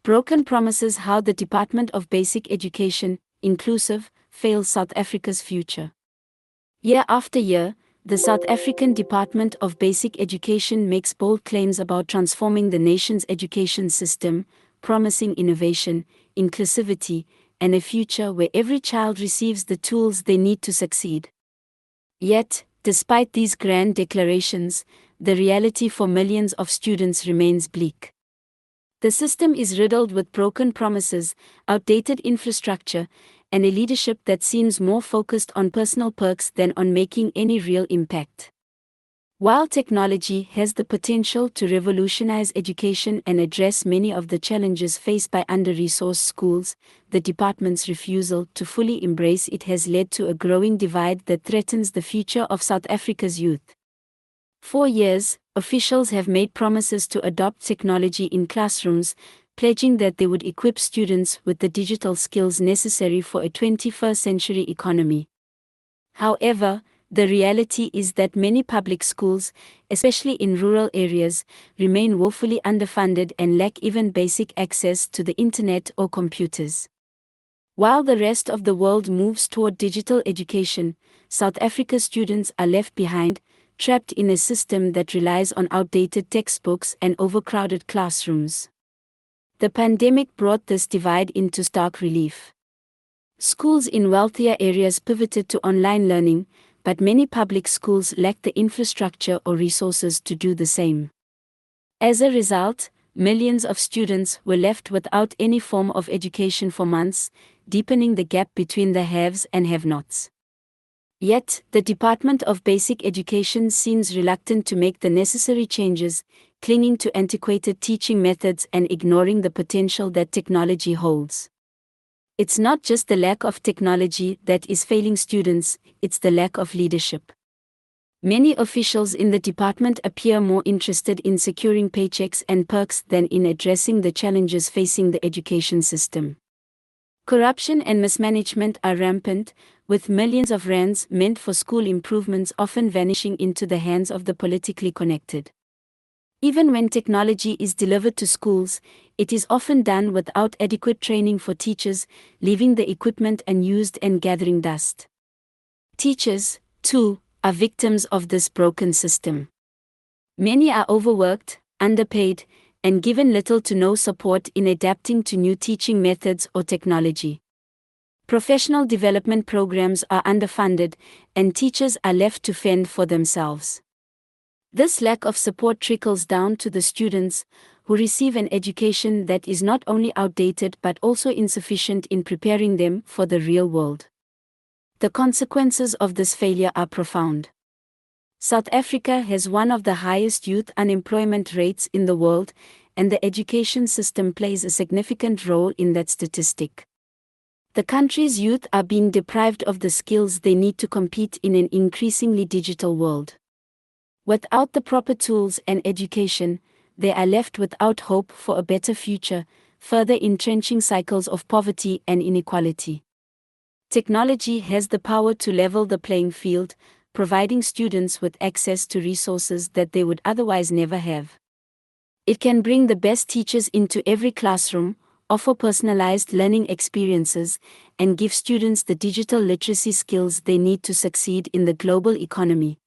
Broken promises how the Department of Basic Education, inclusive, fails South Africa's future. Year after year, the South African Department of Basic Education makes bold claims about transforming the nation's education system, promising innovation, inclusivity, and a future where every child receives the tools they need to succeed. Yet, despite these grand declarations, the reality for millions of students remains bleak. The system is riddled with broken promises, outdated infrastructure, and a leadership that seems more focused on personal perks than on making any real impact. While technology has the potential to revolutionize education and address many of the challenges faced by under-resourced schools, the department's refusal to fully embrace it has led to a growing divide that threatens the future of South Africa's youth. For years, officials have made promises to adopt technology in classrooms, pledging that they would equip students with the digital skills necessary for a 21st century economy. However, the reality is that many public schools, especially in rural areas, remain woefully underfunded and lack even basic access to the internet or computers. While the rest of the world moves toward digital education, South Africa's students are left behind, trapped in a system that relies on outdated textbooks and overcrowded classrooms. The pandemic brought this divide into stark relief. Schools in wealthier areas pivoted to online learning, but many public schools lack the infrastructure or resources to do the same. As a result, millions of students were left without any form of education for months, deepening the gap between the haves and have-nots. Yet, the Department of Basic Education seems reluctant to make the necessary changes, clinging to antiquated teaching methods and ignoring the potential that technology holds. It's not just the lack of technology that is failing students, it's the lack of leadership. Many officials in the department appear more interested in securing paychecks and perks than in addressing the challenges facing the education system. Corruption and mismanagement are rampant, with millions of rands meant for school improvements often vanishing into the hands of the politically connected. Even when technology is delivered to schools, it is often done without adequate training for teachers, leaving the equipment unused and gathering dust. Teachers, too, are victims of this broken system. Many are overworked, underpaid, and given little to no support in adapting to new teaching methods or technology. Professional development programs are underfunded, and teachers are left to fend for themselves. This lack of support trickles down to the students, who receive an education that is not only outdated but also insufficient in preparing them for the real world. The consequences of this failure are profound. South Africa has one of the highest youth unemployment rates in the world, and the education system plays a significant role in that statistic. The country's youth are being deprived of the skills they need to compete in an increasingly digital world. Without the proper tools and education, they are left without hope for a better future, further entrenching cycles of poverty and inequality. Technology has the power to level the playing field, providing students with access to resources that they would otherwise never have. It can bring the best teachers into every classroom, offer personalized learning experiences, and give students the digital literacy skills they need to succeed in the global economy.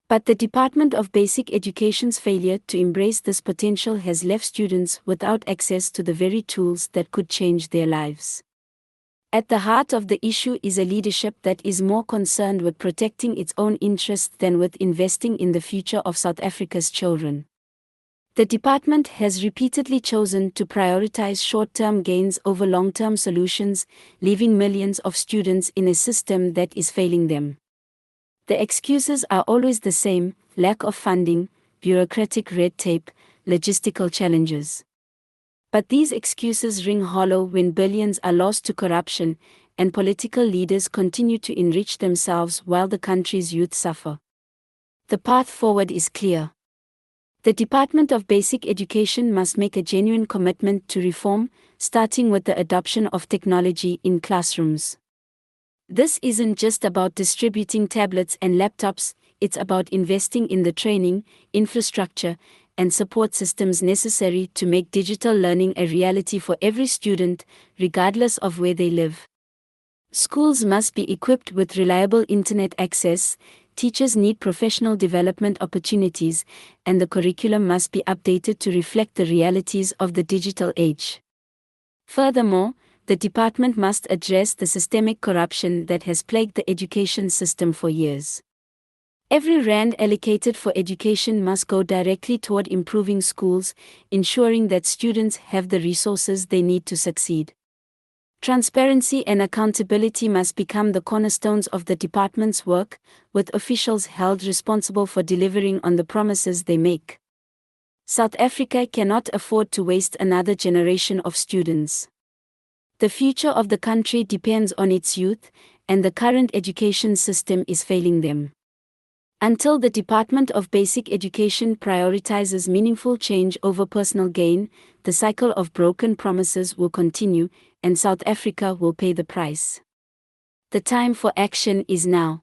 But the Department of Basic Education's failure to embrace this potential has left students without access to the very tools that could change their lives. At the heart of the issue is a leadership that is more concerned with protecting its own interests than with investing in the future of South Africa's children. The department has repeatedly chosen to prioritize short-term gains over long-term solutions, leaving millions of students in a system that is failing them. The excuses are always the same: lack of funding, bureaucratic red tape, logistical challenges. But these excuses ring hollow when billions are lost to corruption, and political leaders continue to enrich themselves while the country's youth suffer. The path forward is clear. The Department of Basic Education must make a genuine commitment to reform, starting with the adoption of technology in classrooms. This isn't just about distributing tablets and laptops, it's about investing in the training, infrastructure, and support systems necessary to make digital learning a reality for every student, regardless of where they live. Schools must be equipped with reliable internet access, teachers need professional development opportunities, and the curriculum must be updated to reflect the realities of the digital age. Furthermore, the department must address the systemic corruption that has plagued the education system for years. Every rand allocated for education must go directly toward improving schools, ensuring that students have the resources they need to succeed. Transparency and accountability must become the cornerstones of the department's work, with officials held responsible for delivering on the promises they make. South Africa cannot afford to waste another generation of students. The future of the country depends on its youth, and the current education system is failing them. Until the Department of Basic Education prioritizes meaningful change over personal gain, the cycle of broken promises will continue, and South Africa will pay the price. The time for action is now.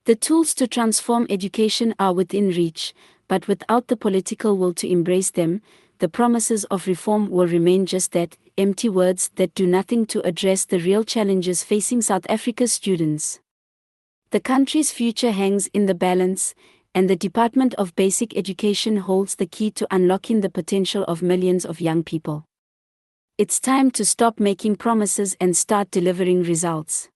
The tools to transform education are within reach, but without the political will to embrace them, the promises of reform will remain just that, empty words that do nothing to address the real challenges facing South Africa's students. The country's future hangs in the balance, and the Department of Basic Education holds the key to unlocking the potential of millions of young people. It's time to stop making promises and start delivering results.